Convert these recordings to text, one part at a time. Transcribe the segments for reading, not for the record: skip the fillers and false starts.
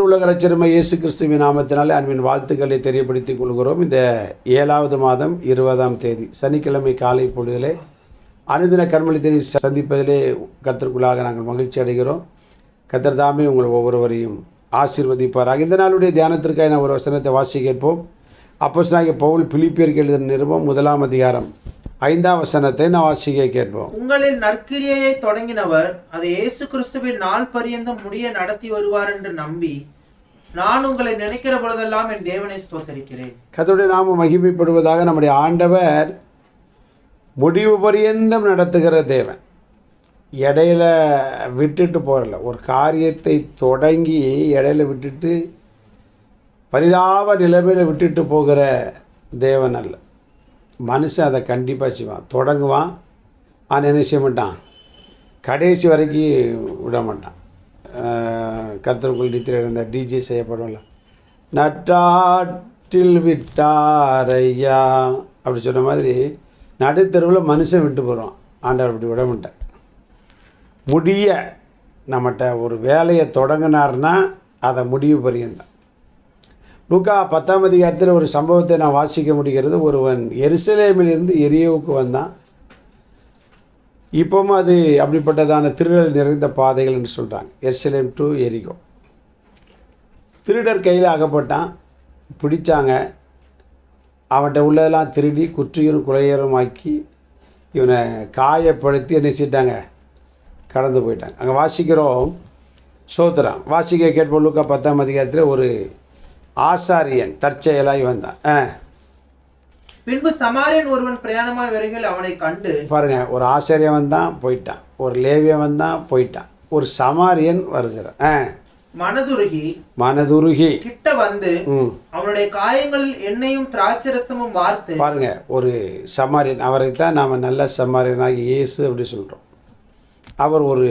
உலக இரட்சகருமாகிய இயேசு கிறிஸ்துவின் நாமத்தினாலே அன்பின் வாழ்த்துக்களை தெரியப்படுத்திக் கொள்கிறோம். இந்த 7வது மாதம் 20ஆம் தேதி சனிக்கிழமை காலை பொழுதிலே அனுதின கர்மலித்தினை சந்திப்பதிலே கர்த்தருக்குள்ளாக நாங்கள் மகிழ்ச்சி அடைகிறோம். கர்த்தர் தாமே உங்கள் ஒவ்வொருவரையும் ஆசீர்வதிப்பாராக. இந்த நாளுடைய தியானத்திற்காக நான் ஒரு வசனத்தை வாசி கேட்போம். அப்போஸ்தலனாகிய பவுல் பிலிப்பியருக்கு எழுதின நிருபம் 1ஆம் அதிகாரம் 5ஆம் வசனத்தை நான் வாசிக்க கேட்போம். உங்களில் நற்கிரியையை தொடங்கினவர் அதை இயேசு கிறிஸ்துவின் நாள் பரியந்தம் முடிய நடத்தி வருவார் என்று நம்பி நான் உங்களை நினைக்கிற பொழுதெல்லாம் என் தேவனை ஸ்தோத்தரிக்கிறேன். கர்த்தருடைய நாமம் மகிமைப்படுவதாக. நம்முடைய ஆண்டவர் முடிவு பரியந்தம் நடத்துகிற தேவன். இடையில விட்டுட்டு போகல. ஒரு காரியத்தை தொடங்கி இடையில விட்டுட்டு பரிதாப நிலைமையில் விட்டுட்டு போகிற தேவன் அல்ல. மனுஷன் அதை கண்டிப்பாக செய்வான். தொடங்குவான், ஆனால் என்ன செய்ய மாட்டான், கடைசி வரைக்கும் விட மாட்டான். கர்த்தருக்குள் நித்திரை இருந்த டிஜே செய்யப்படும்ல, நட்டாற்றில் விட்டாரையா அப்படி சொன்ன மாதிரி நடுத்தருவில் மனுஷன் விட்டு போகிறான். ஆண்டவர் அப்படி விட மாட்டார். முடிய நம்மகிட்ட ஒரு வேலையை தொடங்கினார்னா அதை முடிவு பரியந்தான். லூக்கா 10ஆம் அதிகாரத்தில் ஒரு சம்பவத்தை நான் வாசிக்க முடிகிறது. ஒருவன் எருசலேமிலிருந்து எரியோவுக்கு வந்தான். இப்போவும் அது அப்படிப்பட்டதான திருடர் நிறைந்த பாதைகள் என்று சொல்கிறாங்க. எருசலேம் டு எரிகோ. திருடர் கையில் அகப்பட்டான், பிடிச்சாங்க. அவன்கிட்ட உள்ளதெல்லாம் திருடி குற்றியும் குலையரும் ஆக்கி இவனை காயப்படுத்தி என்ன செய்யிட்டாங்க, கடந்து போயிட்டாங்க. அங்கே வாசிக்கிறோம். சோத்திரம் வாசிக்க கேட்போம். லூக்கா 10ஆம் அதிகாரத்தில் ஒரு ஆசாரியன் தற்செயலாய் வந்தான். பின்பு சமாரியன் ஒருவன் பிரயாணமாய் வருகையில் அவனை கண்டு, பாருங்க, ஒரு ஆசாரியன் வந்தான் போயிட்டான், ஒரு லேவியன் வந்தான் போயிட்டான், ஒரு சமாரியன் வருகிறான். மனதுருகி கிட்ட வந்து அவனுடைய காயங்களில் எண்ணெயும் திராட்சரசமும் வார்த்து, பாருங்க, ஒரு சமாரியன். அவரைத்தான் நாம் நல்ல சமாரியனாகி இயேசு அப்படி சொல்கிறோம். அவர் ஒரு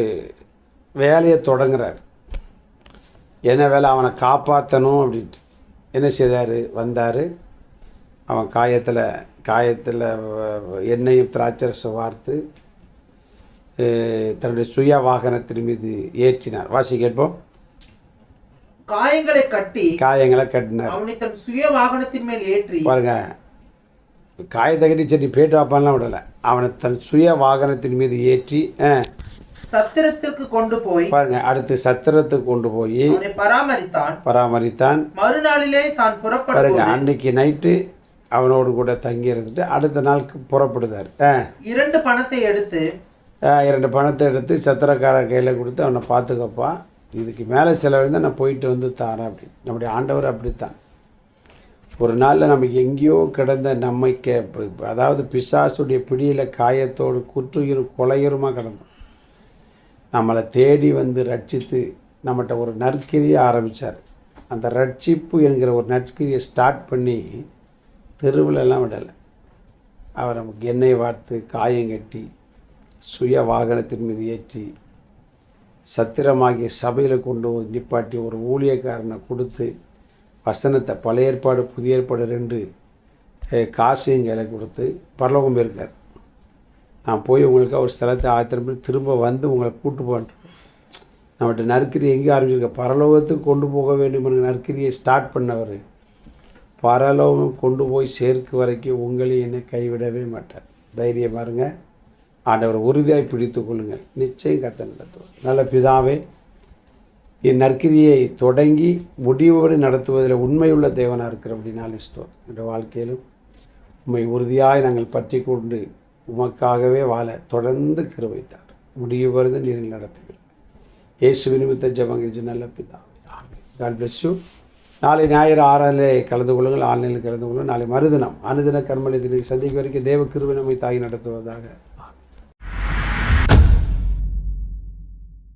வேலையை தொடங்குறார். என்ன வேலை? அவனை காப்பாற்றணும் அப்படின்ட்டு என்ன செய்தார்? வந்தார். அவன் காயத்தில் எண்ணெயும் திராட்சரசம் வார்த்து தன்னுடைய சுய வாகனத்தின் மீது ஏற்றினார். வாசி கேட்போம். காயங்களை கட்டினார். அவனை தன் சுய வாகனத்தின் மேல் ஏற்றி, பாருங்க, காயத்தை கட்டி சரி பேட்டு வாப்பான்லாம் விடலை. அவனை தன் சுய வாகனத்தின் மீது ஏற்றி சத்திரத்திற்கு கொண்டு போய், பாருங்க, அடுத்து சத்திரத்துக்கு கொண்டு போய் பராமரித்தான். மறுநாளிலே தான் புறப்பட, பாருங்க, அன்னைக்கு நைட்டு அவனோடு கூட தங்கி இருந்துட்டு அடுத்த நாளுக்கு புறப்படுதார். 2 பணத்தை எடுத்து சத்திரக்கார கையில் கொடுத்து அவனை பார்த்துக்கப்பா, இதுக்கு மேலே செலவழிந்தால் நான் போயிட்டு வந்து தாரேன் அப்படின்னு. நம்முடைய ஆண்டவர் அப்படித்தான். ஒரு நாளில் நமக்கு எங்கேயோ கிடந்த நம்மை அதாவது பிசாசுடைய பிடியில் காயத்தோடு குற்றுயிரும் கொலையுருமாக கிடந்தோம். நம்மளை தேடி வந்து ரட்சித்து நம்மகிட்ட ஒரு நற்கிரியை ஆரம்பித்தார். அந்த ரட்சிப்பு என்கிற ஒரு நற்கிரியை ஸ்டார்ட் பண்ணி தெருவிலெல்லாம் விடலை. அவர் நமக்கு எண்ணெய் வார்த்து காயங்கட்டி சுய வாகனத்தின் மீது ஏற்றி சத்திரமாகிய சபையில் கொண்டு நிப்பாட்டி ஒரு ஊழியக்காரனை கொடுத்து வசனத்தை பழைய ஏற்பாடு புதிய ஏற்பாடு 2 காசையும் கையில் கொடுத்து பரலோகம் போயிருக்கார். நான் போய் உங்களுக்கு ஒரு ஸ்தலத்தை ஆத்திரம் திரும்ப வந்து உங்களை கூட்டு போன்றேன். நம்மகிட்ட நற்கிரியை எங்கே ஆரம்பிச்சிருக்க? பரலோகத்துக்கு கொண்டு போக வேண்டும் என்ற நற்கிரியை ஸ்டார்ட் பண்ணவர் பரலோகம் கொண்டு போய் சேர்க்கு வரைக்கும் உங்களையும் என்னை கைவிடவே மாட்டார். தைரியம் பாருங்க. ஆண்டவர் உறுதியாய் பிடித்து கொள்ளுங்கள். நிச்சயம் கர்த்தர் நடத்துவார். நல்ல பிதாவே, என் நற்கிரியை தொடங்கி முடிவுவரை நடத்துவதில் உண்மையுள்ள தேவனாக இருக்கிற அப்படின்னாலே ஸ்தோத்திரம். என்ற வாழ்க்கையிலும் உண்மை உறுதியாய் நாங்கள் பற்றி கொண்டு உமக்காகவே வாழ தொடர்ந்து கிருபைத்தார். முடிவு வருது நீரில் நடத்துகிறோம். இயேசு நிமித்த ஜெபங்கள் நல்ல பிதா. God bless you. நாளை ஞாயிறு 6 கலந்து கொள்ளுங்கள், ஆன்லைனில் கலந்து கொள்ளுங்கள். நாளை மறுதினம் அனுதின கர்மலித்தினை சந்திக்க வரைக்கும் தேவ கிருபை நம்மை தாங்கி நடத்துவதாக.